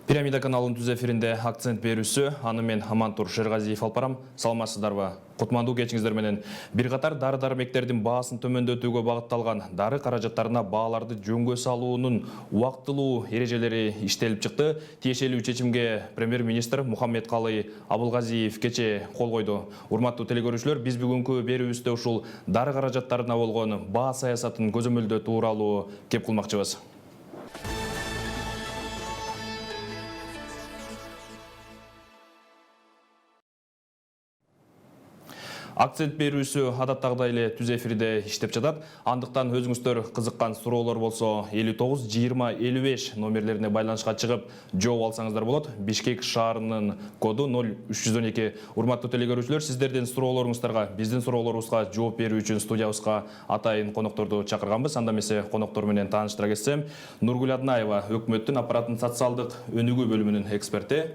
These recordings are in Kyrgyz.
Пирамида каналын түз эфиринде акцент берүүсү, аны мен Амантур Шерғазиев алпарам. Саламатсыздарбы? Кутмандуу кечиңиздер менен. Бир катар дары-дармектердин баасын төмөндөтүүгө багытталган дары каражаттарына бааларды жөнгө салуунун убактылуу эрежелери иштелип чыкты. Тиешелүү чечимге премьер-министр Мухаммедкалый Абылгазиев кече кол койду. Урматтуу телекөрүүчүлөр, биз бүгүнкү берүүбүздө ушул дары каражаттарына болгон баа саясатын көзөмөлдөө тууралуу кеп кылмакчыбыз. Акцент берүүсү адаттагыдай эле түз эфирде иштеп жатат. Андыктан өзүңүздөр кызыккан суроолор болсо 59 20 55 номерлерине байланышка чыгып жооп алсаңыздар болот. Бишкек шаарынын коду 0312. Урматтуу телекөрүүчүлөр, сиздердин суроолоруңуздарга, биздин суроолорубузга жооп берүү үчүн студиябызга атайын конокторду чакырганбыз. Анда эмесе коноктор менен тааныштыра кетсем, Нургүл Аднаева, өкмөттүн аппараттын социалдык өнүгүү бөлүмүнүн эксперти.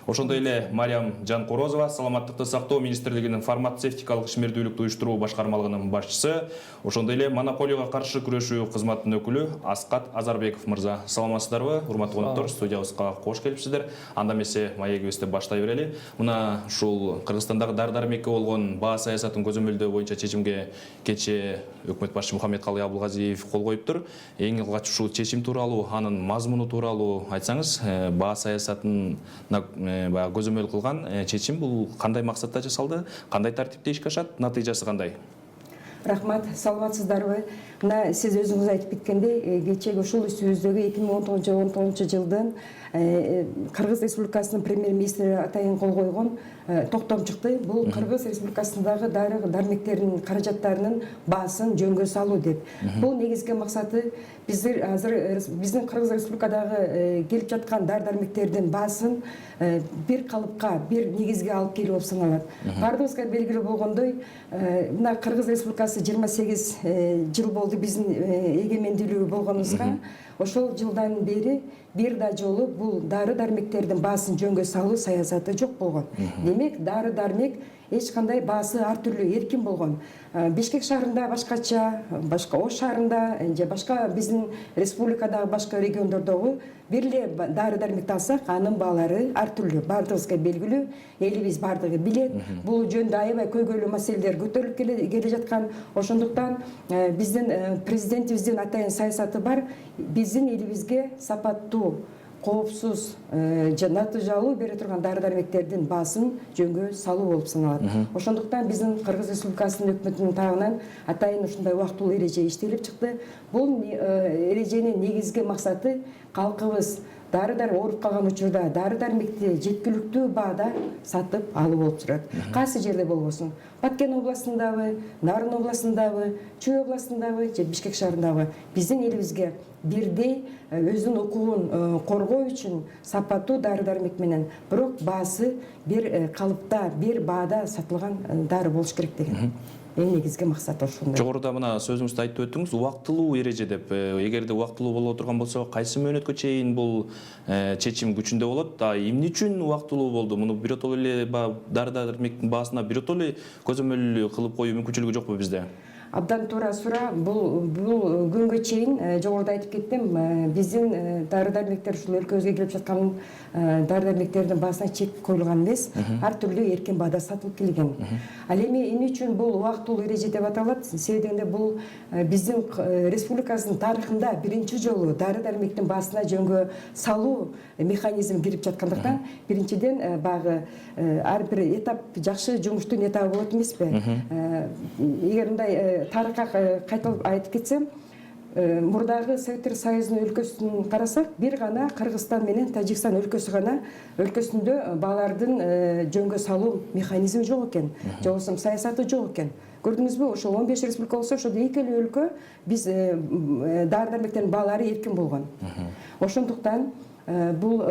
Ошондой эле Мариям Жанкорозова, саламаттыкты сактоо министрлигинин фармацевтикалык ишмердүүлүктү уюштуруу башкармалыгынын башчысы. Ошондой эле монополияга каршы күрөшүү кызматынын өкүлү Аскат Азарбеков мырза. Саламатсыздарбы? Урматтуу коноктор, студиябызга кош келипсиздер. Анда эмесе маегибизди баштай берели. Мына ушул Кыргызстандагы дары-дармекке болгон баа саясатын көзөмөлдөө боюнча чечимге кече өкмөт башчы Мухаммедкалый Абылгазиев кол коюптур. Эң алгач ушул чечим тууралуу, анын мазмуну тууралуу айтсаңыз, баа саясатына көзөмөл кылган чечим бул кандай максатта жасалды, кандай тартипте ишке ашат, натыйжасы кандай? Рахмат, саламатсыздарбы? Мына сиз өзүңүз айтып кеткендей, кечеги ушул үстүбүздөгү 2019 жылдын Кыргыз Республикасынын премьер-министри атайын кол койгон токтом чыкты. Бул Кыргыз Республикасындагы дары-дармектердин каражаттарынын баасын жөнгө салуу деп. Бул негизги максаты азыр биздин Кыргыз Республикадагы келип жаткан дары-дармектердин баасын бир калыпка, бир негизге алып келүү болуп саналат. Бардыгыбызга белгилүү болгондой, мына Кыргыз Республикасы 28 жыл болду биздин эгемендүүлүгү болгонубузга. Ошол жылдан бери бир да жолу бул дары-дармектердин баасын жөнгө салуу саясаты жок болгон. Демек, дары-дармек эч кандай баасы ар түрлүү эркин болгон. Бишкек шаарында башкача, башка Ош шаарында же башка биздин республикадагы башка региондордогу бир эле дары-дармекти алсак, анын баалары ар түрлүү. Бардыгыбызга белгилүү, элибиз бардыгы билет. Бул жөндө аябай көйгөйлүү маселелер көтөрүлүп келе жаткан. Ошондуктан биздин президентибиздин атайын саясаты бар. Биздин элибизге сапаттуу, коопсуз, натыйжалуу бере турган дары-дармектердин баасын жөнгө салуу болуп саналат. Ошондуктан биздин Кыргыз Республикасынын өкмөтүнүн тарабынан атайын ушундай убактылуу эреже иштелип чыкты. Бул эреженин негизги максаты калкыбыз дары-дар ооруп калган учурда дары-дармекти жеткиликтүү баада сатып алуу болуп турат. Кайсы жерде болбосун, Баткен областындабы, Нарын областындабы, Чүй областындабы же Бишкек шаарындабы биздин элибизге бирдей өзүнүн укугун коргоо үчүн сапаттуу дары-дармек менен, бирок баасы бир калыпта, бир баада сатылган дары болуш керек деген. Эң негизги максат ошондой. Жогоруда мына сөзүңүздү айтып өттүңүз, убактылуу эреже деп. Эгерде убактылуу боло турган болсо, кайсы мөөнөткө чейин бул чечим күчүндө болот? Эмне үчүн убактылуу болду? Муну биротоло эле дары-дармектин баасына биротоло көзөмөл кылып коюу мүмкүнчүлүгү жокпу бизде? Абдан туура суроо. Бул күнгө чейин жогоруда айтып кеттим, биздин дары-дармектер ушул өлкөбүзгө келип жаткан дары-дармектердин баасына чек коюлган эмес, ар түрлүү эркин баада сатылып келген. Ал эми эмне үчүн бул убактылуу эреже деп аталат? Себеби дегенде бул биздин республикасынын тарыхында биринчи жолу дары-дармектин баасына жөнгө салуу механизм кирип жаткандыктан, биринчиден багы ар бир этап жакшы жумуштун этабы болот эмеспи? Эгер мындай тарыхка кайталап айтып кетсем, мурдагы Советтер Союзунун өлкөсүн карасак, бир гана Кыргызстан менен Тажикстан өлкөсү гана өлкөсүндө баалардын жөнгө салуу механизми жок экен, же болбосо саясаты жок экен. Көрдүңүзбү, ошол 15 республика болсо, ошол эки эле өлкө биз дары-дармектердин баалары эркин болгон. Ошондуктан бул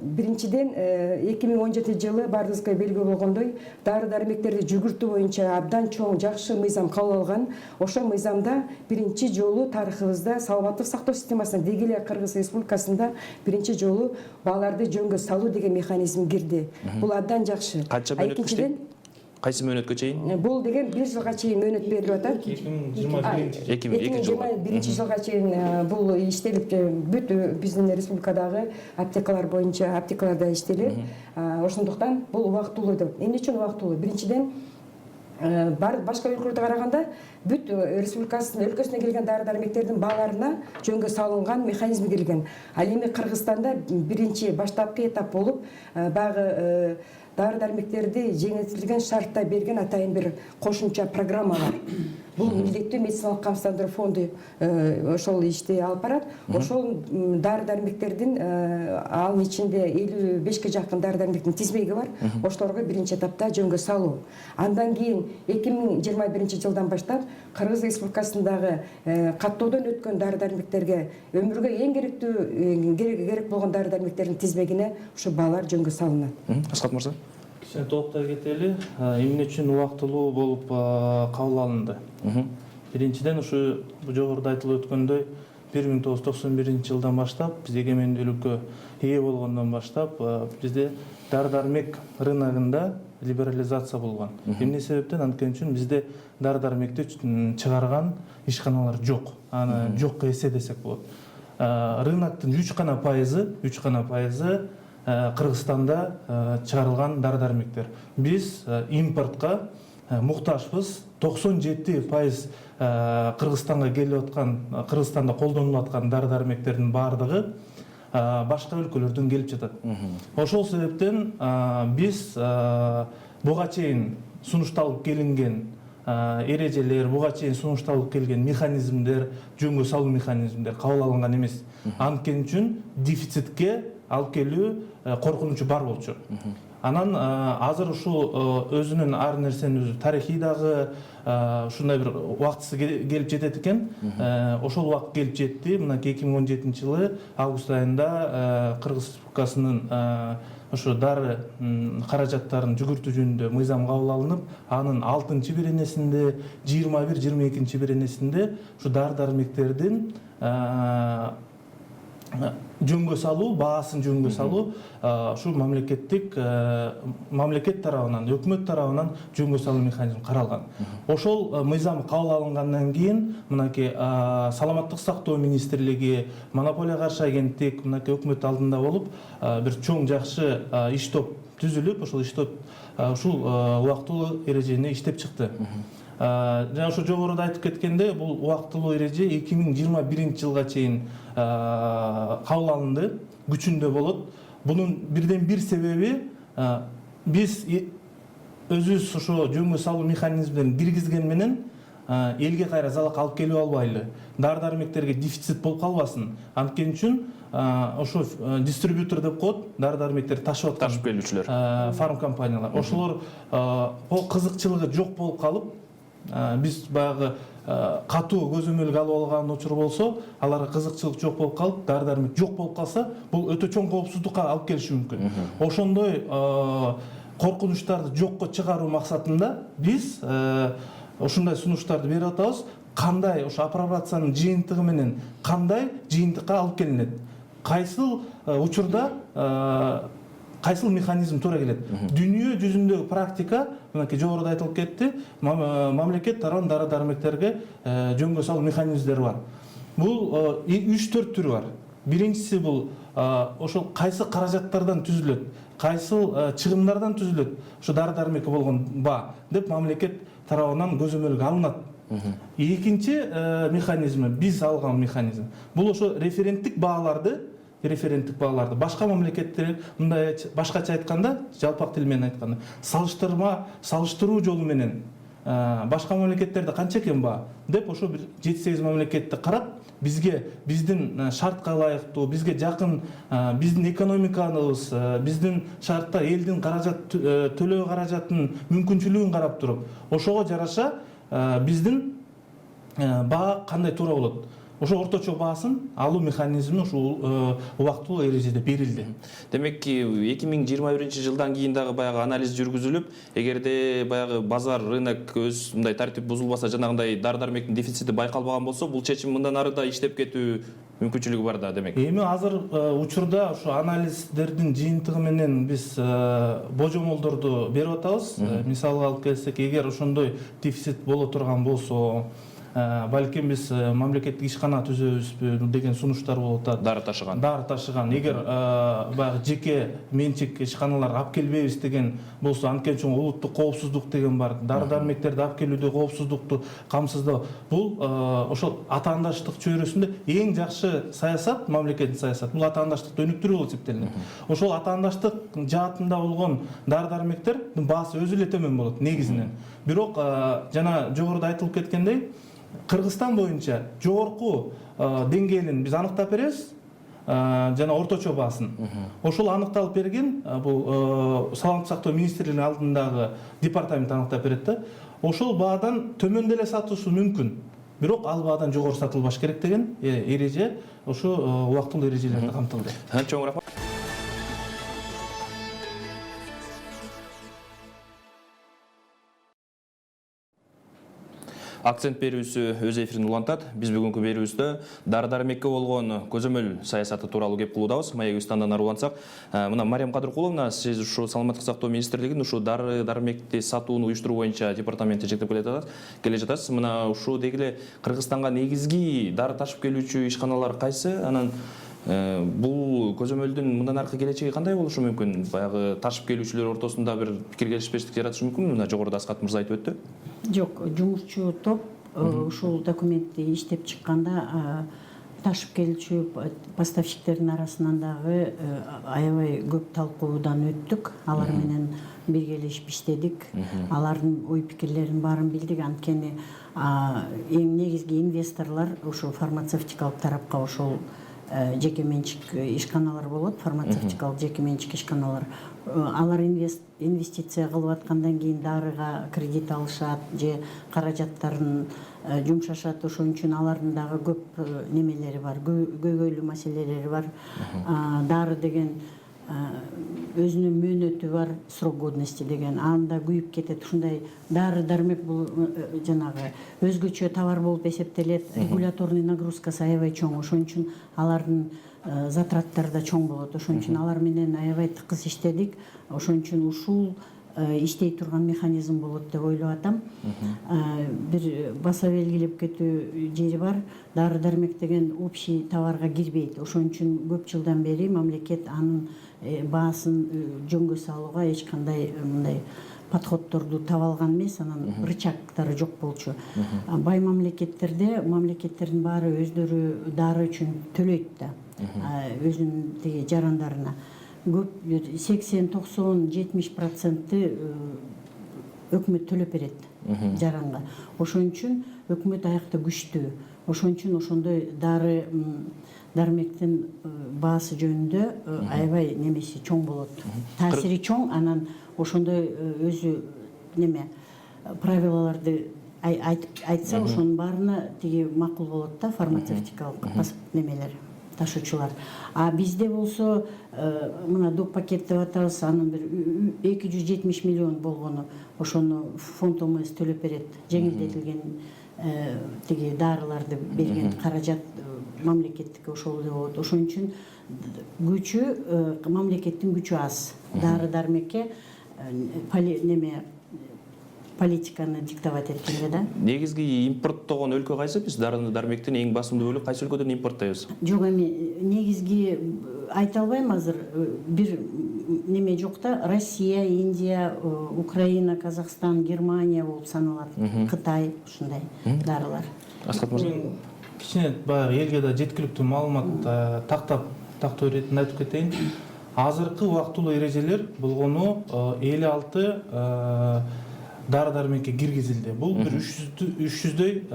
биринчиден 2017 жылы бардыгыбызга белгилүү болгондой дары-дармектерди жүгүртүү боюнча абдан чоң жакшы мыйзам кабыл алган. Ошол мыйзамда биринчи жолу тарыхыбызда саламаттык сактоо системасына, деги эле Кыргыз Республикасында биринчи жолу бааларды жөнгө салуу деген механизм кирди. Бул абдан жакшы. Канча мөөнөткө Кайсы мөөнөткө чейин? Бул деген 1 жылга чейин мөөнөт берилип атат. 2021 жылга чейин бул иштелип бүт биздин республикадагы аптекалар боюнча аптекаларда иштелет. Ошондуктан бул убактылуу деп. Эмне үчүн убактылуу? Биринчиден башка өлкөлөргө караганда бүт республикасынын өлкөсүнө келген дары-дармектердин бааларына жөнгө салынган механизм келген. Ал эми Кыргызстанда биринчи баштапкы этап болуп баягы дары-дармектерди жеңилдетилген шартта берген атайын бир кошумча программа бар. Бул милдеттүү медициналык камсыздандыруу фонду ошол ишти алып барат. Ошол дары-дармектердин анын ичинде 55 жакын дары-дармектин тизмеги бар. Ошолорго биринчи этапта жөнгө салуу. Андан кийин 2021 жылдан баштап Кыргыз Республикасындагы каттоодон өткөн дары-дармектерге өмүргө эң керектүү керек болгон дары-дармектердин тизмегине ошо баалар жөнгө салынат. Аскат мырза. Кичине толуктай кетели. Эмне үчүн убактылуу болуп кабыл алынды? Биринчиден ушу жогоруда айтылып өткөндөй 1991 жылдан баштап биз эгемендүүлүккө ээ болгондон баштап бизде дары-дармек рыногунда либерализация болгон. Эмне себептен? Анткени үчүн бизде дары-дармекти чыгарган ишканалар жок. Аны жокко эсе десек болот. Рыноктун 3 пайызы Кыргызстанда чыгарылган дары-дармектер. Биз импортко муктажбыз. 97% Кыргызстанга келип аткан, Кыргызстанда колдонулуп аткан дары-дармектердин баардыгы башка өлкөлөрдөн келип жатат. Ошол себептен биз буга чейин сунушталып келинген эрежелер, буга чейин сунушталып келген механизмдер, жөнгө салуу механизмдер кабыл алынган эмес. Анткени үчүн дефицитке алып келүү коркунучу бар болчу. Анан азыр ушул өзүнүн ар нерсенин өзү тарыхый дагы ушундай бир убактысы келип жетет экен. Ошол убакыт келип жетти. Мына 2017 жылы август айында Кыргыз Республикасынын ошо дары каражаттарын жүгүртүү жөнүндө мыйзам кабыл алынып, анын 6-беренесинде, 21-22 беренесинде ушу дары-дармектердин жөнгө салуу, баасын жөнгө салуу ушу мамлекет тарабынан, өкмөт тарабынан жөнгө салуу механизми каралган. Ошол мыйзам кабыл алынгандан кийин мынакей саламаттык сактоо министрлиги, монополияга каршы агенттик мынакей өкмөт алдында болуп бир чоң жакшы иш топ түзүлүп, ошол иш топ ушул убактылуу эрежени иштеп чыкты. Жана ошо жогоруда айтып кеткенде, бул убактылуу эреже 2021 жылга чейин кабыл алынды, күчүндө болот. Бунун бирден бир себеби биз өзүбүз ошо жөнгө салуу механизмдерин киргизген менен элге кайра залал алып келип албайлы. Дары-дармектерге дефицит болуп калбасын. Анткени үчүн ошо дистрибьютор деп коет, дары-дармектерди ташып келүүчүлөр, фарм компаниялар. Ошолор кызыкчылыгы жок болуп калып, биз баягы катуу көзөмөлгө алып алган учур болсо, аларга кызыкчылык жок болуп калып, дары-дармек жок болуп калса, бул өтө чоң коопсуздукка алып келиши мүмкүн. Ошондой коркунучтарды жокко чыгаруу максатында биз ушундай сунуштарды берип атабыз. Кандай ошо апробациянын жыйынтыгы менен кандай жыйынтыкка алып келинет, кайсыл учурда кайсыл механизм туура келет. Дүйнө жүзүндөгү практика мынакей жогоруда айтылып кетти, мамлекет тарабынан дары-дармектерге жөнгө салуу механизмдери бар. Бул 3-4 түрү бар. Биринчиси бул ошол кайсы каражаттардан түзүлөт, кайсыл чыгымдардан түзүлөт, ошо дары-дармекке болгон баа деп мамлекет тарабынан көзөмөлгө алынат. Экинчи механизми, биз алган механизм. Бул ошо референттик бааларды башка мамлекеттер, мындай башкача айтканда, жалпак тил менен айтканда, салыштыруу жолу менен башка мамлекеттерде канча экен баа деп ошо бир 7-8 мамлекетти карап, бизге биздин шартка ылайыктуу, бизге жакын, биздин экономикабыз, биздин шартта элдин каражат төлөө каражатынын мүмкүнчүлүгүн карап туруп, ошого жараша биздин баа кандай туура болот. ошо орточо баасын алуу механизми ушул убактылуу эрежеде берилди. Демек 2021 жылдан кийин дагы баягы анализ жүргүзүлүп, эгерде баягы базар, рынок өз мындай тартип бузулбаса, жанагындай дары-дармектин дефицити байкалбаган болсо, бул чечим мындан ары да иштеп кетүү мүмкүнчүлүгү бар да демек. Эми азыр учурда ушу анализдердин жыйынтыгы менен биз божомолдорду берип атабыз. Мисалга алып келсек, эгер ошондой дефицит боло турган болсо, балким биз мамлекеттик ишкана түзөбүзбү деген сунуштар болуп атат. Дары ташыган. Эгер баягы жеке менчик ишканалар алып келбейбиз деген болсо, анткени улуттук коопсуздук деген бар. Дары-дармектерди алып келүүдө коопсуздукту камсыздоо. Бул ошол атаандаштык чөйрөсүндө эң жакшы саясат, мамлекеттик саясат. Бул атаандаштыкты өнүктүрүү болуп эсептелинет. Ошол атаандаштык жаатында болгон дары-дармектердин баасы өзү эле төмөн болот негизинен. Бирок жана жогоруда айтылып кеткендей, Кыргызстан боюнча жогорку деңгээлин биз аныктап беребиз, жана орточо баасын. Ошол аныкталып берген, бул Саламаттык сактоо министрлигинин алдындагы департамент аныктап берет да. Ошол баадан төмөн деле сатылышы мүмкүн. Бирок ал баадан жогору сатылбаш керек деген эреже ошо убактылуу эрежелерде камтылды. Чоң рахмат. Акцент берүүсү өз эфирин улантат. Биз бүгүнкү берүүбүздө дары-дармекке болгон көзөмөл саясаты тууралуу кеп кылуудабыз. Маегибизди андан ары улантсак, мына Мариям Кадыркуловна, сиз ушу Саламаттык сактоо министрлигинин ушу дары-дармекти сатууну уюштуруу боюнча департаментти жетектеп келе жатасыз. Мына ушу деги эле Кыргызстанга негизги дары ташып келүүчү ишканалар кайсы? Анан бул көзөмөлдүн мындан аркы келечеги кандай болушу мүмкүн? Баягы ташып келүүчүлөр ортосунда бир пикир келишпештик жаратышы мүмкүнбү? Мына жогоруда Аскат мырза айтып өттү. Жок, жумушчу топ ушул документти иштеп чыкканда ташып келүүчү поставщиктердин арасынан дагы аябай көп талкуудан өттүк. Алар менен биргелешип иштедик. Алардын ой пикирлерин баарын билдик. Анткени эң негизги инвесторлор ушул фармацевтикалык тарапка ошол жеке менчик ишканалар болот, фармацевтикалык жеке менчик ишканалар. Алар инвестиция кылып аткандан кийин дарыга кредит алышат же каражаттарын жумшашат. Ошон үчүн алардын дагы көп немелери бар, көйгөйлүү маселелери бар. Дары деген өзүнүн мөөнөтү бар, срок годности деген, анда күйүп кетет. Ушундай дары-дармек бул жанагы өзгөчө товар болуп эсептелет. Регуляторный нагрузкасы аябай чоң. Ошон үчүн алардын затраттары да чоң болот. Ошон үчүн алар менен аябай тыкыз иштедик. Ошон үчүн ушул иштей турган механизм болот деп ойлоп атам. Бир баса белгилеп кетүү жери бар. Дары-дармек деген общий товарга кирбейт. Ошон үчүн көп жылдан бери мамлекет анын баасын жөнгө салууга эч кандай мындай подходторду таба алган эмес, анан рычагтары жок болчу. Бай мамлекеттердин баары өздөрү дары үчүн төлөйт да, өзүнүн тиги жарандарына. Көп 80-90-70% өкмөт төлөп берет жаранга. Ошон үчүн өкмөт аякта күчтүү. Ошон үчүн ошондой дармектин баасы жөнүндө аябай немеси чоң болот. Таасири чоң, анан ошондой өзү неме правилаларды айтса, ошонун баарына тиги макул болот да, фармацевтикалык немелер, ташуучулар. А бизде болсо мына доп пакет деп атабыз, анын бир 270 миллион болгону ошону фонд ОМС төлөп берет. Жеңилдетилген тиги дарыларды берген каражат мамлекеттикке ошол эле болот. Ошон үчүн күчү мамлекеттин күчү аз. Дары-дармекке политиканы диктовать эткенде да. Негизги импорттогон өлкө кайсы? Биз дары-дармектин эң басымдуу бөлүгү кайсы өлкөдөн импорттойбуз? Жок, эми негизги айта албайм азыр. Бир неме жок да. Россия, Индия, Украина, Казакстан, Германия болуп саналат. Кытай, ушундай дарылар. Аскат мырза. Кичине баягы элге да жеткиликтүү маалымат тактоо иретинде айтып кетейин. Азыркы убактылуу эрежелер болгону 56 дары-дармекке киргизилди. Бул бир 300дөй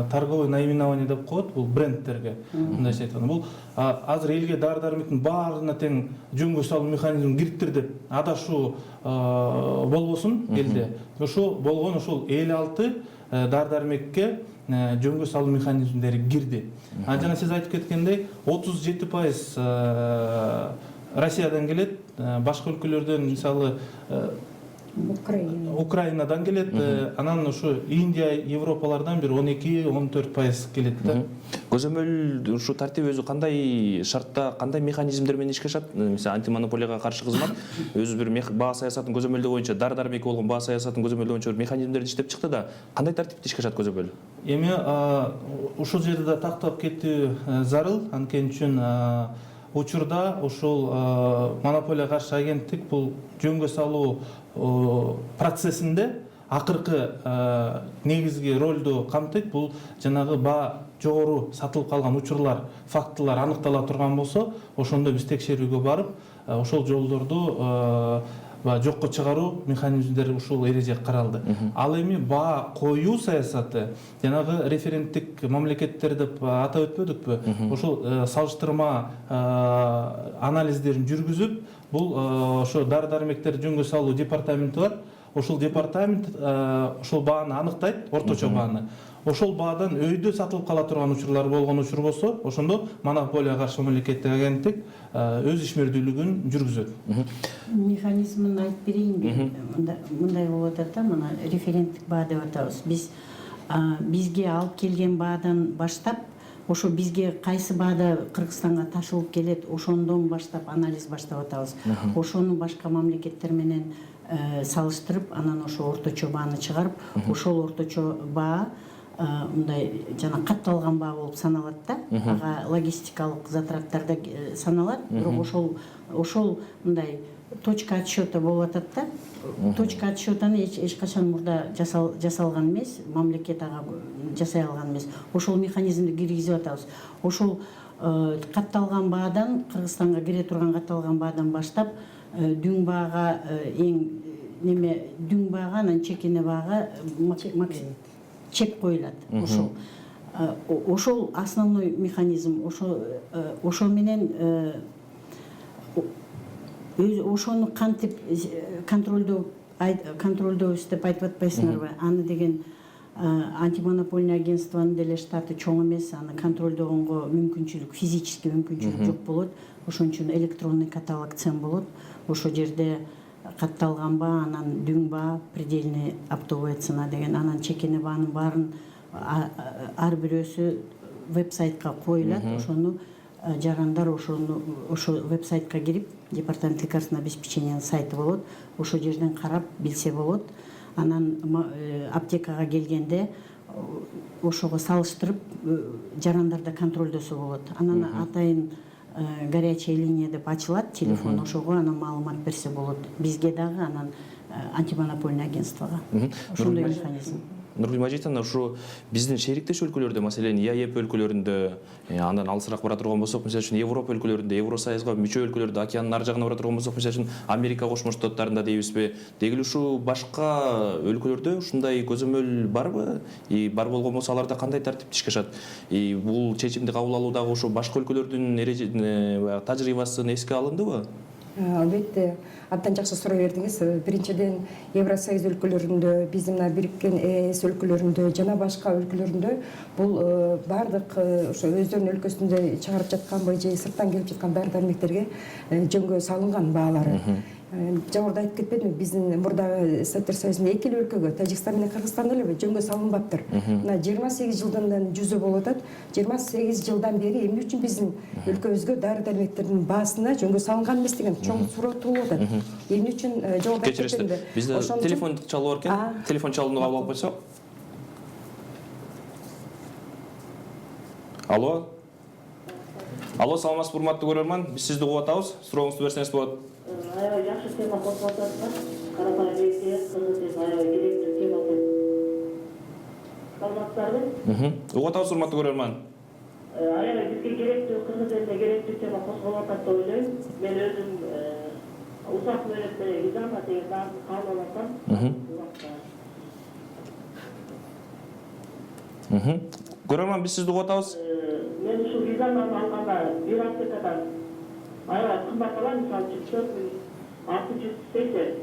торговый наименование деп коет, бул брендтерге. Мындайча айтканда, бул азыр элге дары-дармектин баарына тең жөнгө салуу механизмин кириптирди. Адашуу болбосун элде. Ошо болгон ошол 56 дары-дармекке жөнгө салуу механизмдери кирди. Жана сиз айтып кеткендей 37% Россиядан келет, башка өлкөлөрдөн мисалы Украинадан келет, анан ушу Индия, Европалардан бир 12-14% келет да. Көзөмөл ушу тартип өзү кандай шартта, кандай механизмдер менен ишке ашат? Мисалы антимонополияга каршы кызмат өзү бир баа саясатын көзөмөлдөө боюнча, дары-дармек болгон баа саясатын көзөмөлдөө боюнча бир механизмдерди иштеп чыкты да, кандай тартипте ишке ашат көзөмөл? Эми ушул жерде да тактап кетүү зарыл, анткени үчүн учурда ушул монополияга каршы агенттик бул жөнгө салуу процессинде акыркы негизги ролду камтыйт. Бул жанагы баа жогору сатылып калган учурлар, фактылар аныктала турган болсо, ошондо биз текшерүүгө барып, ошол жолдорду жокко чыгаруу механизмдери ушул эреже каралды. Ал эми баа коюу саясаты жанагы референттик мамлекеттер деп атап өтпөдүкпү? Ошол салыштырма анализдерин жүргүзүп, бул ошо дары-дармектер жөнгө салуу департаменти бар. Ошол департамент ошол бааны аныктайт, орточо бааны. Ошол баадан өйдө сатылып кала турган учурлар болгон учур болсо, ошондо монополияга каршы мамлекеттик агенттик өз ишмердүүлүгүн жүргүзөт. Механизмин айтып берейинби? Мындай болуп атат да, мына референттик баа деп атабыз. Биз бизге алып келген баадан баштап, ошо бизге кайсы баада Кыргызстанга ташылып келет, ошондон баштап анализ баштап атабыз. Ошону башка мамлекеттер менен салыштырып, анан ошо орточо бааны чыгарып, ошол орточо баа мындай жана катталган баа болуп саналат да. Ага логистикалык затраттарда саналат, бирок ошол мындай точка отсчета болуп атат да. Точка отсчетаны эч качан мурда жасалган эмес, мамлекет ага жасай алган эмес. Ошол механизмди киргизип атабыз. Ошол катталган баадан, Кыргызстанга кире турган катталган баадан баштап дүң баага дүң баага, анан чекене баага чек коюлат. Ошол основной механизм, ошол менен ошону кантип контролдообуз деп айтып атпайсыңарбы? Аны деген антимонопольный агентствонун деле штаты чоң эмес, аны контролдогонго мүмкүнчүлүк, физически мүмкүнчүлүк жок болот. Ошон үчүн электронный каталог цен болот. Ошол жерде катталган баа, анан дүң баа, предельный оптовая цена деген, анан чекене баанын баарын ар бирөөсү веб-сайтка коюлат. Ошону жарандар ошо веб-сайтка кирип, департамент лекарственного обеспечениянын сайты болот. Ошол жерден карап билсе болот. Анан аптекага келгенде ошого салыштырып жарандарда контролдосо болот. Анан атайын горячая линия деп ачылат, телефон, ошого анан маалымат берсе болот. Бизге дагы, анан антимонопольный агентствого. Ошондой механизм. Нургүл Мажитовна, ушу биздин шериктеш өлкөлөрдө, маселен ЕАЭП өлкөлөрүндө, андан алысыраак бара турган болсок, мисалы үчүн Европа өлкөлөрүндө, Евросоюзга мүчө өлкөлөрдө, океандын ар жагына бара турган болсок, мисалы үчүн Америка Кошмо Штаттарында дейбизби? Дегил ушу башка өлкөлөрдө ушундай көзөмөл барбы? Бар болгон болсо аларда кандай тартипте ишке ашат? Бул чечимди кабыл алуудагы ушу башка өлкөлөрдүн тажрыйбасы эске алындыбы? Албетте, абдан жакшы суроо бердиңиз. Биринчиден, Евросоюз өлкөлөрүндө, биздин мына бириккен ЭС өлкөлөрүндө жана башка өлкөлөрүндө бул бардык ошо өздөрүнүн өлкөсүндө чыгарып жатканбы же сырттан келип жаткан дары-дармектерге жөнгө салынган баалары. Жогоруда айтып кетпедимби, биздин мурдагы Советтер Союзунун эки эле өлкөгө, Тажикстан менен Кыргызстан эле жөнгө салынбаптыр. Мына 28 жылдан жүзү болуп атат. 28 жылдан бери эмне үчүн биздин өлкөбүзгө дары-дармектердин баасына жөнгө салынган эмес деген чоң суроо туулуп атат. Эмне үчүн жогоруда айтып кеткендей, бизде телефон чалып бар экен. Телефон чалууну кабыл алып койсок. Алло. Алло, саламатсызбы, урматтуу көрөрман. Биз сизди угуп атабыз. Сурооңузду берсеңиз болот. Аябай жакшы тема козгоп атасыздар. Карапайым эле кызык тема, аябай керектүү тема болуп. Саламатсыздарбы? Угуп атабыз, урматтуу көрөрман. Аябай бизге керектүү, кыргыз элине керектүү тема козгоп атат деп ойлойм. Мен өзүм усак мөөнөттө визама деген заңды кабыл алсам. Көрөрман, биз сизди угуп атабыз. Мен ушул визаманы алганда бир аптекадан аябай кымбат алам, мисалы үчүн 4680.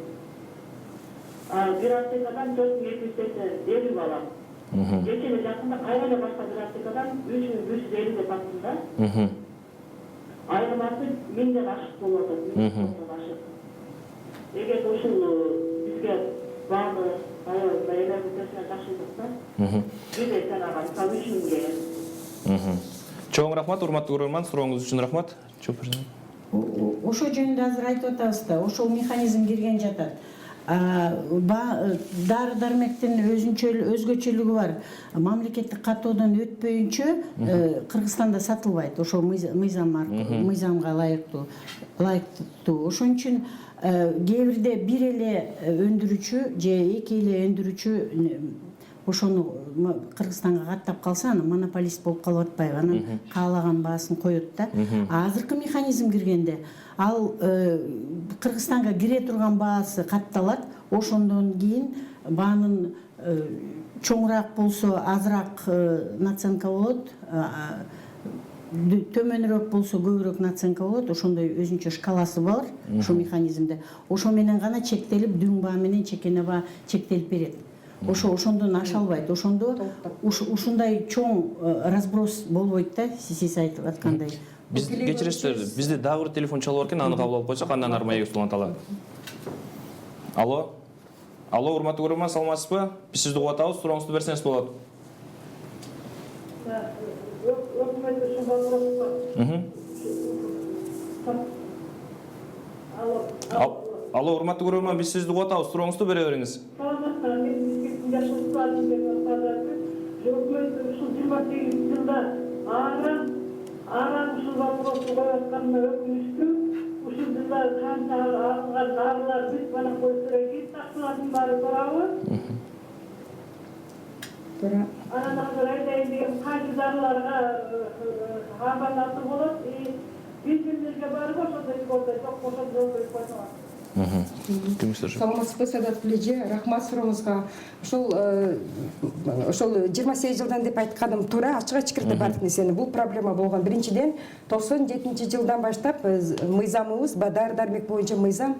Бир аптекадан 4280 элүү алам. Geçen yakında Kayvayla başladı Afrika'dan 350 de baktım da. Ayrılması 1000'den aşık doladı. 1000'den aşık. Eğer oşul bizge bağlı ayağında evlenmesine taşıdıksa bir de sen ağam tabii şimdi. Чоң рахмат, урматтуу көрөрман, сурооңуз үчүн рахмат. Ошо жөнүндө азыр айтып атабыз да, ошол механизм кирген жатат. Дары дармектин өзгөчөлүгү бар. Мамлекеттик каттоодон өтпөйүнчө Кыргызстанда сатылбайт. Ошол мыйзамга ылайыктуу. Ошон үчүн кээ бирде бир эле өндүрүүчү же эки эле өндүрүүчү ошону Кыргызстанга каттап калса, аны монополист болуп калып атпайбы, анан каалаган баасын коет да. Азыркы механизм киргенде ал Кыргызстанга кире турган баасы катталат, ошондон кийин баанын чоңураак болсо азыраак наценка болот, төмөнүрөөк болсо көбүрөөк наценка болот, ошондой өзүнчө шкаласы бар ошол механизмде. Ошо менен гана чектелип, дүң баа менен чекене баа чектелип берет. Ошондон аша албайт. Ошондо ушундай чоң разброс болбойт да, сиз айтып аткандай. Биз кечиресиздер, бизде дагы бир телефон чалып баркен, аны кабыл алып койсок, андан ары маегибиз уланталы. Алло. Алло, урматтуу көрөрман, саламатсызбы? Биз сизди угуп атабыз, сурооңузду берсеңиз болот. Алло, урматтуу көрөрман, биз сизди угуп атабыз, сурооңузду бере бериңиз. Арам ушул вопросу коятканына өкүнүштүү. Ушул жылда канча алынган дарылар бүт бана койсо эки тактылардын баары туурабы? Туура. Анан азыр айтайын деген кайсы дарыларга кабарлатып болот. Билимдерге барып ошондой болсо жок болсо жок деп койсоңор. Саламатсызбы, Садат Плеже, рахмат сурооңузга. Ошол 28 жылдан деп айтканым туура, ачык ачык бардык нерсени. Бул проблема болгон. Биринчиден 97-жылдан баштап мыйзамыбыз, дары дармек боюнча мыйзам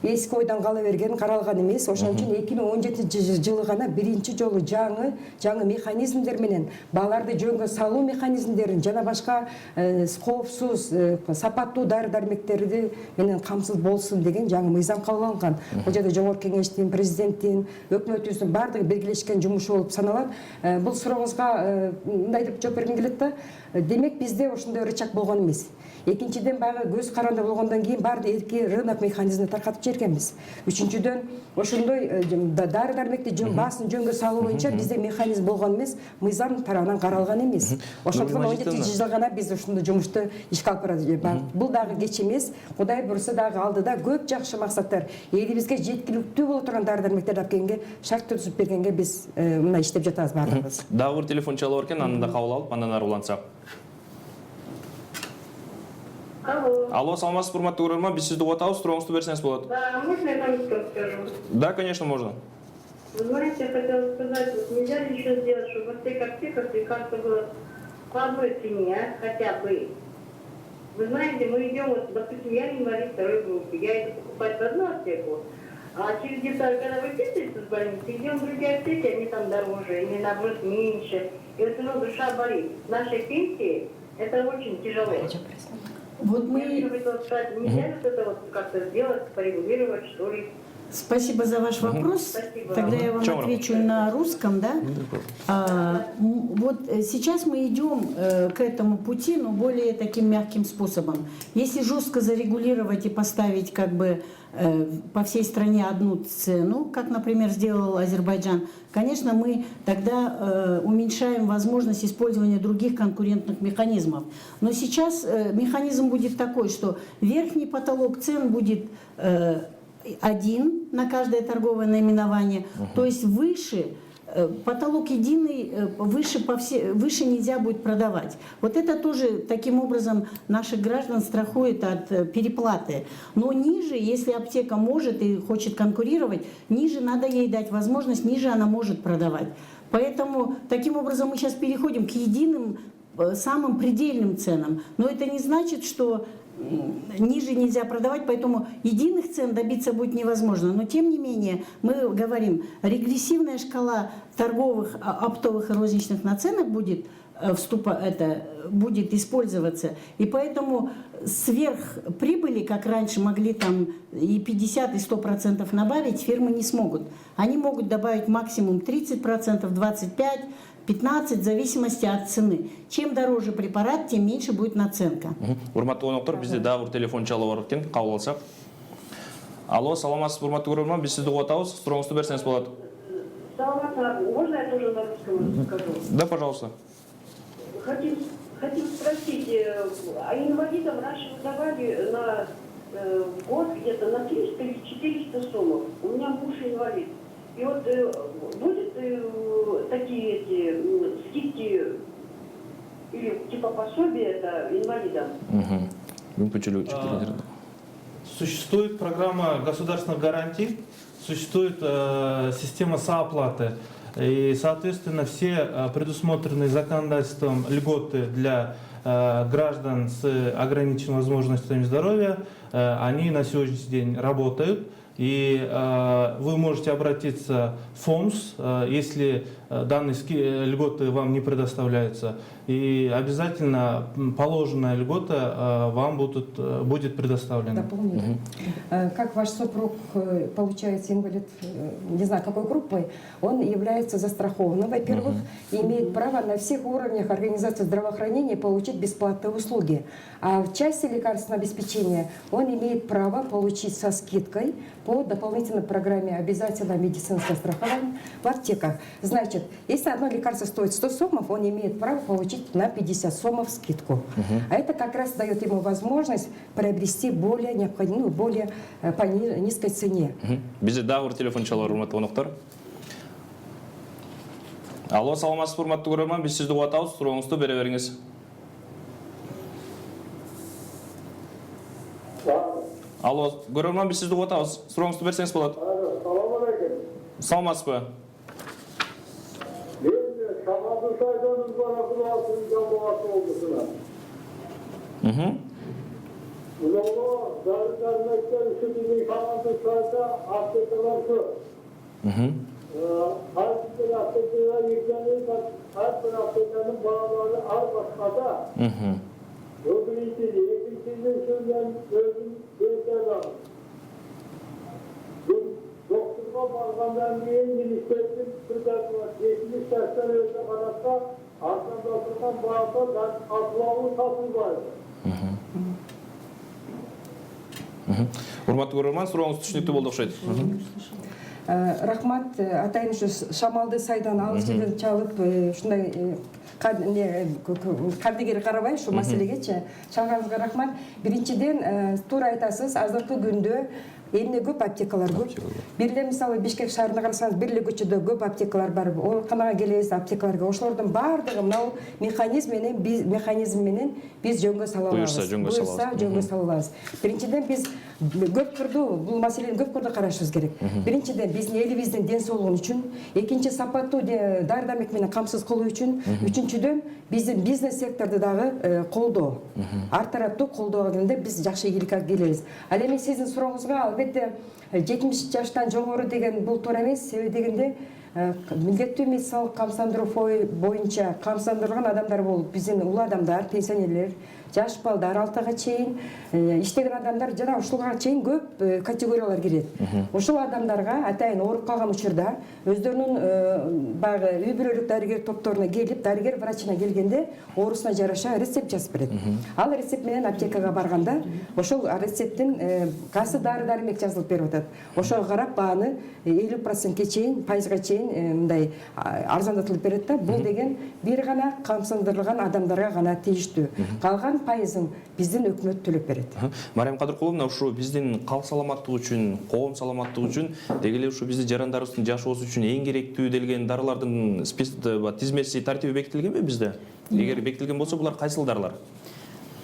эски ойдон кала берген, каралган эмес. Ошон үчүн 2017-жылы гана биринчи жолу жаңы механизмдер менен бааларды жөнгө салуу механизмдерин жана башка коопсуз, сапаттуу дары дармектерди менен камсыз болсун деген жаңы мыйзам кабыл алынган. Бул жерде жогорку кеңештин, президенттин, өкмөтүбүздүн баардыгы белгилешкен жумушу болуп саналат. Бул сурооңузга мындай деп жооп бергим келет да. Демек бизде ошондой рычаг болгон эмес. Экинчиден багы көз каранды болгондон кийин баарды эрки рынок механизмине таркатып жибергенбиз. Үчүнчүдөн ошондой дары дармекти баасын жөнгө салуу боюнча бизде механизм болгон эмес, мыйзам тарабынан каралган эмес. Ошондуктан 17 жыл гана биз ушундай жумушту ишке алып барабыз. Бул дагы кеч эмес. Кудай буйруса дагы алдыда көп жакшы максаттар, элибизге жеткиликтүү боло турган дары дармектерди алып келгенге, шарт түзүп бергенге биз мына иштеп жатабыз баардыгыбыз. Дагы бир телефон чалып баркен, аны да кабыл алып, андан ары улантсак. Алло, саламатсызбы, урматтуу көрөрман, биз сизди угуп атабыз, сурооңузду берсеңиз болот. Да, можно я там скажу? Да, конечно, можно. Вы знаете, я хотела сказать, вот нельзя ли еще сделать, чтобы во всех аптеках лекарство было по одной цене, хотя бы. Вы знаете, мы идем, вот, допустим, я инвалид второй группы, я иду покупать в одну аптеку, а через где-то, когда выписывается с больницы, идем в другие аптеки, они там дороже, или наоборот меньше. И вот душа болит. В нашей пенсии это очень тяжело. Вот мы... Я хотела сказать, нельзя ли это вот как-то сделать, порегулировать, что ли? Спасибо за ваш вопрос. Спасибо. Тогда я вам отвечу на русском, да? Вот сейчас мы идем к этому пути, но более таким мягким способом. Если жестко зарегулировать и поставить как бы по всей стране одну цену, как, например, сделал Азербайджан, конечно, мы тогда уменьшаем возможность использования других конкурентных механизмов. Но сейчас механизм будет такой, что верхний потолок цен будет один на каждое торговое наименование, то есть выше, потолок единый, выше нельзя будет продавать. Вот это тоже таким образом наших граждан страхует от переплаты. Но ниже, если аптека может и хочет конкурировать, ниже надо ей дать возможность, ниже она может продавать. Поэтому таким образом мы сейчас переходим к единым, самым предельным ценам. Но это не значит, что ниже нельзя продавать, поэтому единых цен добиться будет невозможно. Но тем не менее, мы говорим, регрессивная шкала торговых, оптовых и розничных наценок будет будет использоваться. И поэтому сверх прибыли, как раньше могли там и 50, и 100% набавить, фирмы не смогут. Они могут добавить максимум 30%, 25%, 15% в зависимости от цены. Чем дороже препарат, тем меньше будет наценка. Урматтуу коноктор, бизде дагы бир телефон чалып бар экен, кабыл алсак. Алло, саламатсызбы, урматтуу көрөрман, биз сизди угуп атабыз, сурооңузду берсеңиз болот. Саламатсыздар. Можно я тоже на русском скажу? Да, пожалуйста. Хотим спросить, а инвалидам раньше выдавали на год где-то на 300 или 400 сомов. У меня муж инвалид. И вот будет такие эти скидки или типа пособия это инвалидам? Существует программа государственных гарантий, существует система сооплаты. И, соответственно, все предусмотренные законодательством льготы для граждан с ограниченными возможностями здоровья, они на сегодняшний день работают. И вы можете обратиться в ФОМС, если данные льготы вам не предоставляются. И обязательно положенная льгота вам будет предоставлена. Дополнение. Как ваш супруг, получается, инвалид, не знаю какой группы, он является застрахованным, во-первых, и имеет право на всех уровнях организации здравоохранения получить бесплатные услуги. А в части лекарственного обеспечения он имеет право получить со скидкой по дополнительной программе обязательного медицинского страхования в аптеках. Значит, если одно лекарство стоит 100 сомов, он имеет право получить на 50 сомов скидку. А это как раз дает ему возможность приобрести более необходимую, более по низкой цене. Бізде дағы бір телефон чалып бар, урматтуу коноктор. Алло, саламатсызбы, урматтуу көрөрман, биз сизди угуп атабыз, сурооңузду бере бериңиз. Алло, көрөрман, биз сизди угуп атабыз, сурооңузду берсеңиз болот. Салам алейкум. Саламатсызбы. Şamadı saydanız var, akıl altında boğası oldusuna. Ulanma, zarı dermekler, üşüdüğü şamadı sayda akdedeler şu. Herkese akdedeler yüklenir, her bir akdedenin bağları al başkada. Öbür içinde, ikincinin sürülen özün gözler var. Doktoruma bağlandan diye ministersin, Türkçe'de 70 dersten önce kadar arkanda oturan bağlı atılağın tatlı vardı. Урматтуу көрөрман, сурооңуз түшүнүктүү болду окшойт. Рахмат, атайын ушу шамалды сайдан алып жерден чалып, ушундай кардыгер карабай ушу маселегечи чалганыңызга рахмат. Биринчиден, туура айтасыз, азыркы күндө эмне көп аптекалар көп. Бирде мисалы Бишкек шаарына карасаңыз, бир эле көчөдө көп аптекалар бар. Ооруканага келебиз аптекаларга. Ошолордун баардыгы мынау механизм менен биз жөнгө сала алабыз. Буюрса жөнгө сала алабыз. Биринчиден биз көп кырдуу бул маселени көп кырдуу карашыбыз керек. Биринчиден биздин элибиздин ден соолугу үчүн, экинчи сапаттуу дары-дармек менен камсыз кылуу үчүн, үчүнчүдөн биздин бизнес секторду дагы колдоо. Ар тараптуу колдоо менен биз жакшы ийгиликке келебиз. Ал эми сиздин сурооңузга албетте 70 жаштан жогору деген бул туура эмес. Себеби дегенде милдеттүү медициналык камсыздандыруу боюнча камсыздандырылган адамдар болуп, биздин улуу адамдар, пенсионерлер, жаш балдар, 6-га чейин иштеген адамдар жана ушулга чейин көп категориялар кирет. Ушул адамдарга атайын ооруп калган учурда өздөрүнүн баягы үй бүлөлүк дарыгер топторуна келип, дарыгер врачына келгенде оорусуна жараша рецепт жазып берет. Ал рецепт менен аптекага барганда ошол рецепттин кайсы дары-дармек жазылып берип атат. Ошого карап бааны 50%ке чейин, пайызга чейин мындай арзандатылып берет да. Бул деген бир гана камсыздандырылган адамдарга гана тийиштүү. Калган пайызын биздин өкмөт төлөп берет. Мариям Кадыркуловна, ушу биздин калк саламаттыгы үчүн, коом саламаттыгы үчүн, деги эле ушу биздин жарандарыбыздын жашоосу үчүн эң керектүү делген дарылардын тизмеси, тартиби бекитилгенби бизде? Эгер бекитилген болсо, булар кайсыл дарылар?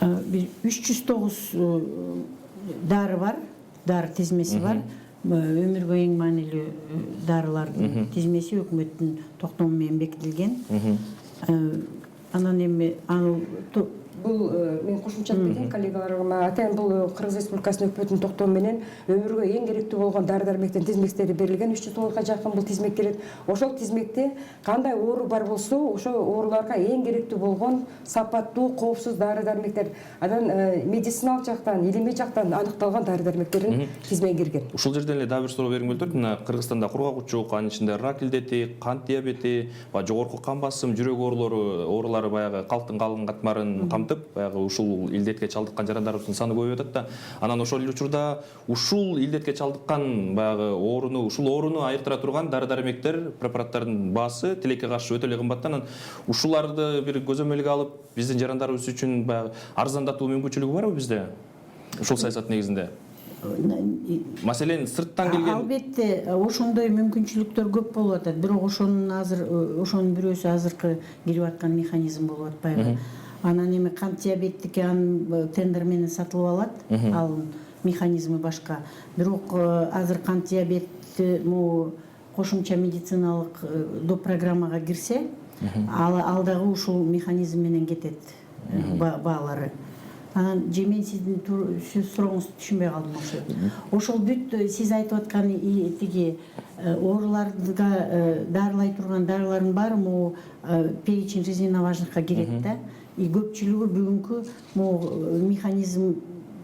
309 дары бар, дары тизмеси бар. Өмүргө эң маанилүү дарылардын тизмеси өкмөттүн токтому менен бекитилген. Анан эми бул мен кошумча айтып кетейин коллегаларыма. Атайын бул Кыргыз Республикасынын өкмөтүнүн токтоо менен өмүргө эң керектүү болгон дары-дармектин тизмектери берилген. 300 тоннага жакын бул тизмек келет. Ошол тизмекте кандай оору бар болсо, ошол ооруларга эң керектүү болгон сапаттуу, коопсуз дары-дармектер, анан медициналык жактан, илимий жактан аныкталган дары-дармектердин тизмеге кирген. Ушул жерден эле дагы бир суроо бергим келип турат. Мына Кыргызстанда кургагучулук, анын ичинде рак илдети, кант диабети, жогорку кан басым, жүрөк оорулары баягы калктын калың катмарын камтып, баягы ушул илдетке чалдыккан жарандарыбыздын саны көбөйүп атат да. Анан ошол эле учурда ушул илдетке чалдыккан баягы ушул ооруну айыктыра турган дары-дармектер, препараттардын баасы тилекке каршы өтө эле кымбат. Анан ушуларды бир көзөмөлгө алып, биздин жарандарыбыз үчүн баягы арзандатуу мүмкүнчүлүгү барбы бизде? Ушул саясат негизинде. Маселен, сырттан келген... Албетте, ошондой мүмкүнчүлүктөр көп болуп атат. Бирок ошонун бирөөсү азыркы кирип аткан механизм болуп атпайбы. Анан эми кант диабеттики анын тендер менен сатылып алат, ал механизми башка. Бирок азыр кант диабети кошумча медициналык доп программага кирсе, ал дагы ушул механизм менен кетет баалары. Анан мен сиздин сурооңузду түшүнбөй калдым ошо. Ошол бүт сиз айтып аткан тиги ооруларга дарылай турган дарылардын баары могу перечень жизненно важныхка кирет да. И көпчүлүгү бүгүнкү механизм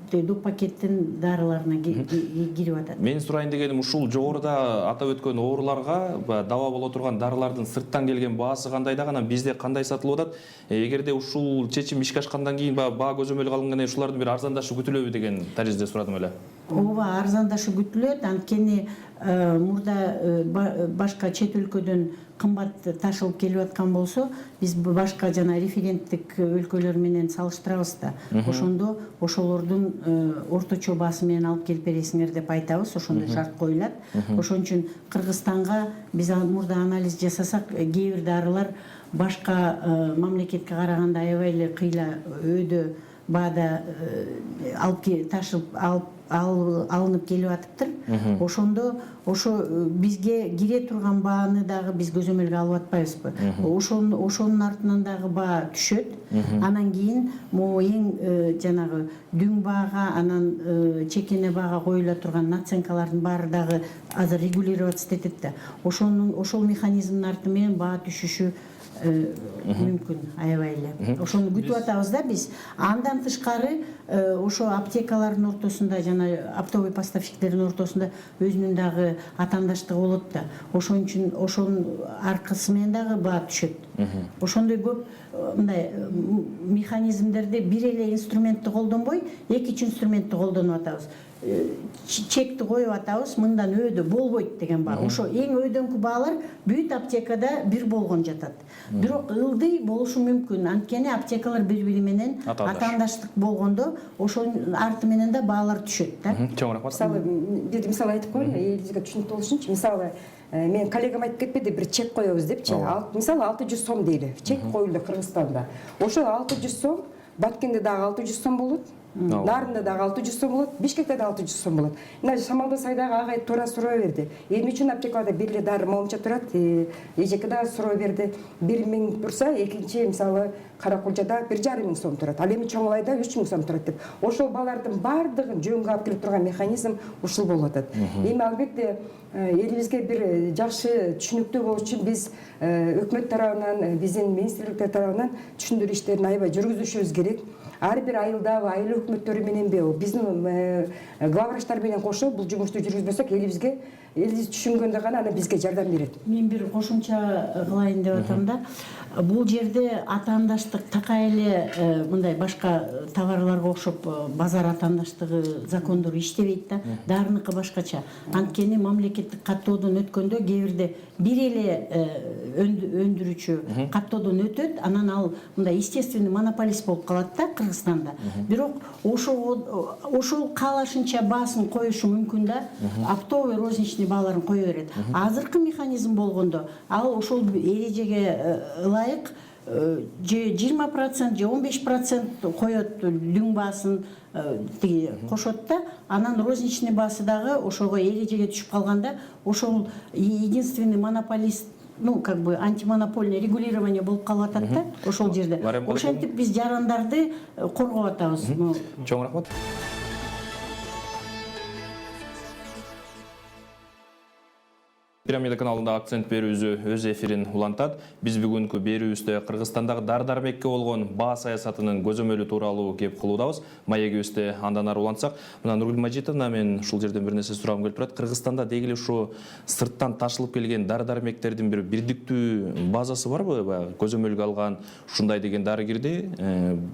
доп пакеттин дарыларына кирип атат. Мен сурайын дегеним ушул жогоруда атап өткөн ооруларга даба боло турган дарылардын сырттан келген баасы кандай да, анан бизде кандай сатылып атат? Эгерде ушул чечим ишке ашкандан кийин баа көзөмөлгө алынган ушулардын бир арзандашы күтүлөбү деген таризде сурадым эле. Ооба, арзандашы күтүлөт. Анткени мурда башка чет өлкөдөн кымбат ташылып келип аткан болсо, биз башка жана референттик өлкөлөр менен салыштырабыз да. Ошондо ошолордун орточо баасы менен алып келип бересиңер деп айтабыз, ошондой шарт коюлат. Ошон үчүн Кыргызстанга биз мурда анализ жасасак, кээ бир дарылар башка мамлекетке караганда аябай эле кыйла өйдө баада алынып келип атыптыр. Ошондо бизге кире турган бааны дагы биз көзөмөлгө алып атпайбызбы? Ошонун артынан дагы баа түшөт. Анан кийин могу эң жанагы дүң баага, анан чекене баага коюла турган наценкалардын баары дагы азыр регулироваться этет да. Ошол механизмдин арты менен баа түшүшү мүмкүн аябай эле. Ошону күтүп атабыз да биз. Андан тышкары ошо аптекалардын ортосунда жана оптовый поставщиктердин ортосунда өзүнүн дагы атаандаштыгы болот да. Ошон үчүн ошонун аркасы менен дагы баа түшөт. Ошондой көп мындай механизмдерди бир эле инструментти колдонбой, экинчи инструментти колдонуп атабыз. Чекти коюп атабыз, мындан өйдө болбойт деген баа. Ошо эң өйдөңкү баалар бүт аптекада бир болгон жатат. Бирок ылдый болушу мүмкүн. Анткени аптекалар бири-бири менен атаандаштык болгондо ошонун арты менен да баалар түшөт да. Чоң рахмат. Мисалы, бир мисал айтып коеюн, элибизге түшүнүктүү болуш үчүнчү. Мисалы, мен коллегам айтып кетпеди, бир чек коебуз депчи. Мисалы 600 сом дейли. Чек коюлду Кыргызстанда. Ошо 600 сом, Баткенде дагы 600 сом болот. Нарында дагы 600 сом болот, Бишкекте дагы 600 сом болот. Мына Шамалдын сайдагы агай туура суроо берди. Эмне үчүн аптекаларда бир эле дары моунча турат? Эжеке дагы суроо берди. 1000 турса, экинчи мисалы Каракулчада 1500 сом турат. Ал эми Чоңлайда 3000 сом турат деп. Ошол баалардын баардыгын жөнгө алып келип турган механизм ушул болуп атат. Эми албетте элибизге бир жакшы түшүнүктүү болуш үчүн биз өкмөт тарабынан, биздин министрликтер тарабынан түшүндүрүү иштерин аябай жүргүзүшүбүз керек. Ар бир айылдагы айыл өкмөттөрү мененби, биздин главврачтар менен кошо бул жумушту жүргүзбөсөк, элибиз түшүнгөндө гана аны бизге жардам берет. Мен бир кошумча кылайын деп атам да. Бул жерде атаандаштык такай эле мындай башка товарларга окшоп базар атаандаштыгы закондору иштебейт да. Дарыныкы башкача. Анткени мамлекеттик каттоодон өткөндө кээ бирде бир эле өндүрүүчү каттоодон өтөт, анан ал мындай естественный монополист болуп калат да Кыргызстанда. Бирок ошол каалашынча баасын коюшу мүмкүн да. Оптовый розничный бааларын кое берет. Азыркы механизм болгондо ал ошол эрежеге ылайык же 20%, же 15% коет дүң баасын тиги кошот да. Анан розничный баасы дагы ошого эрежеге түшүп калганда, ошол единственный монополист ну как бы антимонопольный регулирование болуп калып атат да ошол жерде. Ошентип биз жарандарды коргоп атабыз. Чоң рахмат. Пирамида каналында акцент берүүбүзү өз эфирин улантат. Биз бүгүнкү берүүбүздө Кыргызстандагы дары-дармекке болгон баа саясатынын көзөмөлү тууралуу кеп кылуудабыз. Маегибизде андан ары улантсак, мына Нургүл Мажитовна, мен ушул жерден бир нерсе сурагым келип турат. Кыргызстанда деги эле ушу сырттан ташылып келген дары-дармектердин бир бирдиктүү базасы барбы? Баягы көзөмөлгө алган ушундай деген дарыгерди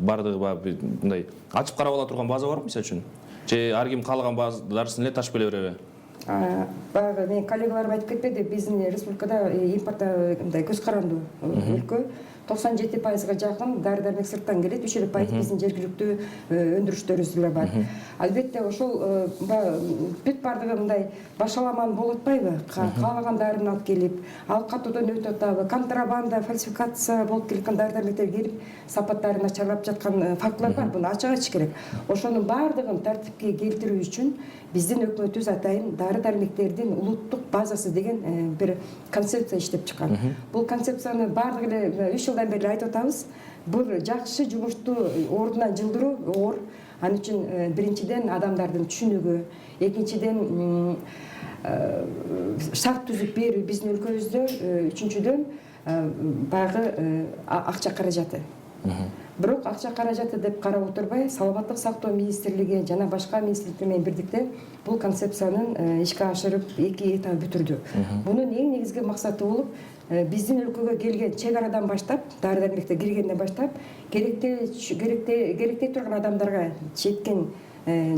бардыгы баягы мындай ачып карап ала турган база барбы мисалы үчүн? Же ар ким каалаган дарысын эле ташып келе береби? Баягы мен коллегаларым айтып кетпеди, биздин республикада импортто мындай көз карандуу өлкө. 97%га жакын дары-дармек сырттан келет, 3% биздин жергиликтүү өндүрүштөрүбүз эле бар. Албетте ошол бүт бардыгы мындай башаламан болуп атпайбы? Каалаган дарыны алып келип, ал катуудан өтүп атабы, контрабанда, фальсификация болуп келген дары-дармектер келип, сапаттары начарлап жаткан фактылар бар. Буну ачык айтыш керек. Ошонун бардыгын тартипке келтирүү үчүн биздин өкмөтүбүз атайын дары-дармектердин улуттук базасы деген бир концепция иштеп чыккан. Бул концепцияны бардыгы эле 3 жылдан бери айтып атабыз. Бул жакшы жумушту ордунан жылдыруу оор. Анын үчүн биринчиден адамдардын түшүнүгү, экинчиден шарт түзүп берүү биздин өлкөбүздө, үчүнчүдөн баягы акча каражаты. Бирок акча каражаты деп карап отурбай, саламаттык сактоо министрлиги жана башка министрликтер менен бирдикте бул концепциянын ишке ашырып 2 этап бүтүрдү. Бунун эң негизги максаты болуп, биздин өлкөгө келген чек арадан баштап, дары-дармектер киргенден баштап, керектей турган адамдарга жеткен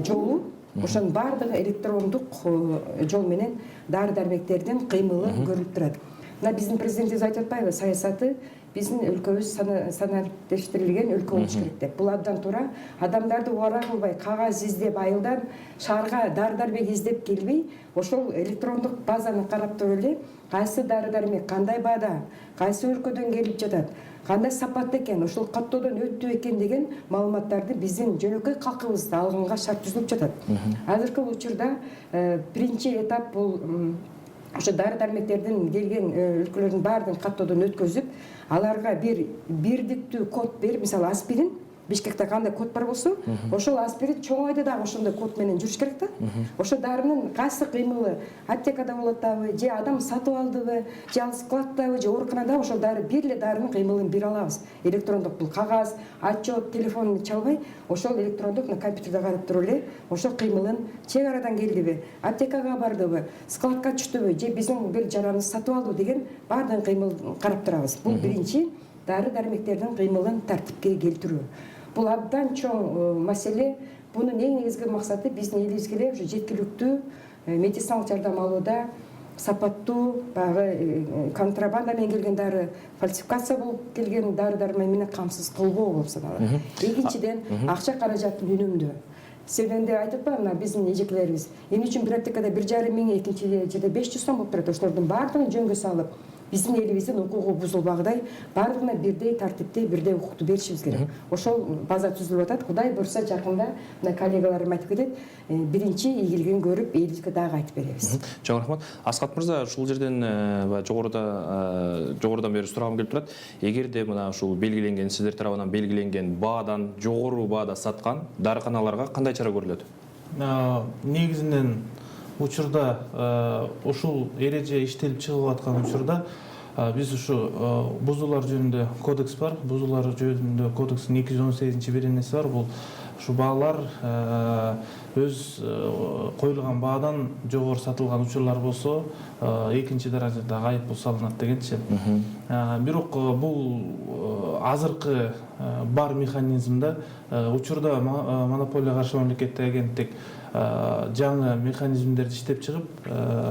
жолу, ошонун бардыгы электрондук жол менен дары-дармектердин кыймылы көрүлүп турат. Мына биздин президентибиз айтып атпайбы, саясаты биздин өлкөбүз санариптештирилген өлкө болуш керек деп. Бул абдан туура. Адамдарды убара кылбай, кагаз издеп, айылдан шаарга дары-дармек издеп келбей, ошол электрондук базаны карап туруп эле, кайсы дары-дармек кандай баада, кайсы өлкөдөн келип жатат, кандай сапатты экен, ошол каттоодон өттү экен деген маалыматтарды биздин жөнөкөй калкыбызда алганга шарт түзүлүп жатат. Азыркы учурда биринчи этап бул ошо дары-дармектердин келген өлкөлөрдүн баардыгын каттоодон өткөзүп, аларга бир бирдиктүү код берип, мисалы аспирин Бишкекте кандай код бар болсо, ошол аспирин чоң айда дагы ошондой код менен жүрүш керек да. Ошо дарынын кайсы кыймылы аптекада болот дабы, же адам сатып алдыбы, же ал складдабы, же ооруканада ошол дары бир эле дарынын кыймылын бере алабыз. Электрондук бул кагаз, отчет, телефон чалбай, ошол электрондук компьютерде карап туруп эле ошол кыймылын чек арадан келдиби, аптекага бардыбы, складка түштүбү, же биздин бир жараныбыз сатып алдыбы деген баардыгын кыймылын карап турабыз. Бул биринчи дары-дармектердин кыймылын тартипке келтирүү. Бул абдан чоң маселе. Бунун эң негизги максаты биздин элибизге ушу жеткиликтүү медициналык жардам алууда сапаттуу, баягы контрабанда менен келген дары, фальсификация болуп келген дары-дармек менен камсыз кылбоо болуп саналат. Экинчиден, акча каражатын үнөмдөө. Себебинде айтып атпаймынбы, мына биздин эжекелерибиз эмне үчүн бир аптекада 1,5 миң, экинчи жерде 500 сом болуп турат. Ошолордун баардыгын жөнгө салып, биздин элибиздин укугу бузулбагыдай баардыгына бирдей тартипте, бирдей укукту беришибиз керек. Ошол база түзүлүп атат. Кудай буйрса жакында мына коллегаларым айтып кетет, биринчи ийгилигин көрүп, элибизге дагы айтып беребиз. Чоң рахмат. Аскат мырза, ушул жерден жогорудан бери сурагым келип турат. Эгерде мына ушул белгиленген, сиздер тарабынан белгиленген баадан жогору баада саткан дарыканаларга кандай чара көрүлөт? Негизинен учурда ушул эреже иштелип чыгып аткан учурда биз ушу бузуулар жөнүндө кодекс бар. Бузуулар жөнүндө кодекстин 218 беренеси бар. Бул ушу баалар өз коюлган баадан жогору сатылган учурлар болсо, экинчи даражада айыппул салынат дегенчи. Бирок бул азыркы бар механизмда учурда монополияга каршы мамлекеттик агенттик жаңы механизмдерди иштеп чыгып,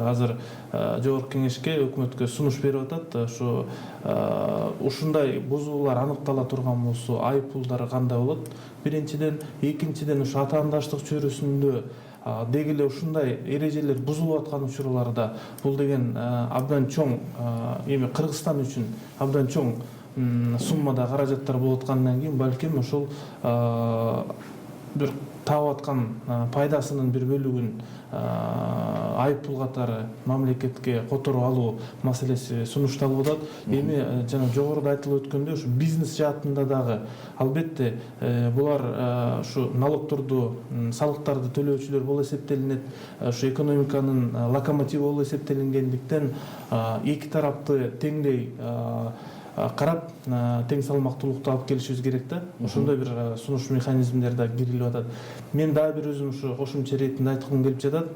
азыр жогорку кеңешке, өкмөткө сунуш берип атат. Ушу ушундай бузуулар аныктала турган болсо, айыппулдар кандай болот? Биринчиден, экинчиден ушу атаандаштык чөйрөсүндө деги эле ушундай эрежелер бузулуп аткан учурларда бул деген абдан чоң, эми Кыргызстан үчүн абдан чоң суммада каражаттар болуп аткандан кийин балким ошол бир таап аткан пайдасынын бир бөлүгүн айыппул катары мамлекетке которуп алуу маселеси сунушталып атат. Эми жана жогоруда айтылып өткөндөй ушу бизнес жаатында дагы албетте булар ушу налогторду, салыктарды төлөөчүлөр болуп эсептелинет. Ушу экономиканын локомотиви болуп эсептелингендиктен эки тарапты теңдей карап тең салмактуулукту алып келишибиз керек да. Ошондой бир сунуш механизмдер да кирилип атат. Мен дагы бир өзүм ушу кошумча иретинде айткым келип жатат.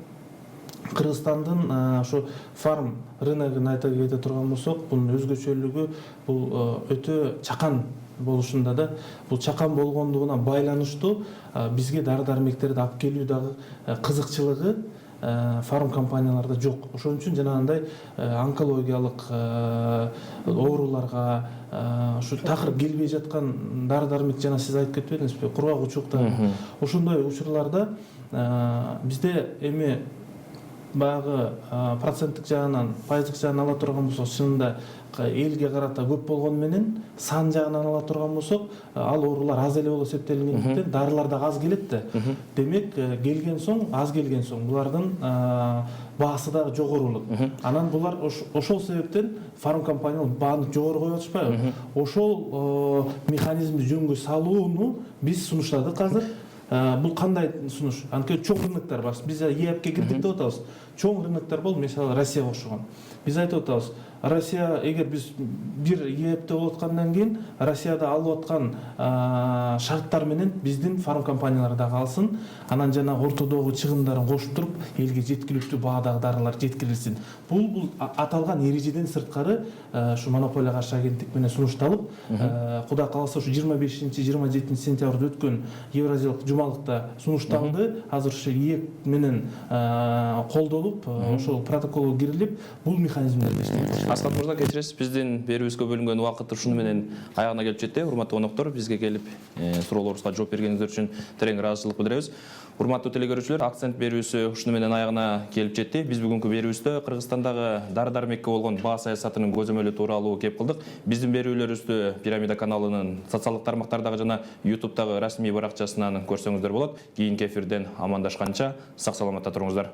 Кыргызстандын ошо фарм рыногун айта кете турган болсок, бунун өзгөчөлүгү бул өтө чакан болушунда да. Бул чакан болгондугуна байланыштуу бизге дары-дармектерди алып келүү дагы кызыкчылыгы фарм компанияларда жок. Ошон үчүн жанагындай онкологиялык ооруларга ушу такыр келбей жаткан дары-дармек, жана сиз айтып кетпедиңизби, кургак-учуктар. Ошондой учурларда бизде эми баягы проценттик жагынан, пайыздык жагынан ала турган болсок, чынында элге карата көп болгону менен сан жагынан ала турган болсок, ал оорулар аз эле болуп эсептелгендиктен дарылар дагы аз келет да. Демек, келген соң, аз келген соң булардын баасы дагы жогору болот. Анан булар ошол себептен фарм компаниялар бааны жогору коюп атышпайбы? Ошол механизмди жөнгө салууну биз сунуштадык азыр. Бул кандай сунуш? Анткени чоң рыноктор бар. Биз ЕАПке кирдик деп атабыз. Чоң рыноктор болуп, мисалы Россияга окшогон. Биз айтып атабыз, Россия, эгер биз бир ЕАПте болуп аткандан кийин Россияда алып аткан шарттар менен биздин фарм компаниялар дагы алсын, анан жана ортодогу чыгымдарын кошуп туруп, элге жеткиликтүү баадагы дарылар жеткирилсин. Бул аталган эрежеден сырткары ушу монополияга каршы агенттик менен сунушталып, Кудай кааласа ушу 25-27 сентябрда өткөн Евразиялык жумалыкта сунушталды. Азыр ушу ЕАП менен колдолуп, ошол протоколго кирилип, бул механизмдерди иштейт. Аскат мырза, кечиресиз, биздин берүүбүзгө бөлүнгөн убакыт ушуну менен аягына келип жетти. Урматтуу коноктор, бизге келип суроолорубузга жооп бергениңиздер үчүн терең ыраазычылык билдиребиз. Урматтуу телегөрүүчүлөр, акцент берүүсү ушуну менен аягына келип жетти. Биз бүгүнкү берүүбүздө Кыргызстандагы дары-дармекке болгон баа саясатынын көзөмөлү тууралуу кеп кылдык. Биздин берүүлөрүбүздү Пирамида каналынын социалдык тармактардагы жана YouTube'дагы расмий баракчасынан көрсөңүздөр болот. Кийинки эфирден амандашканча сак саламатта туруңуздар.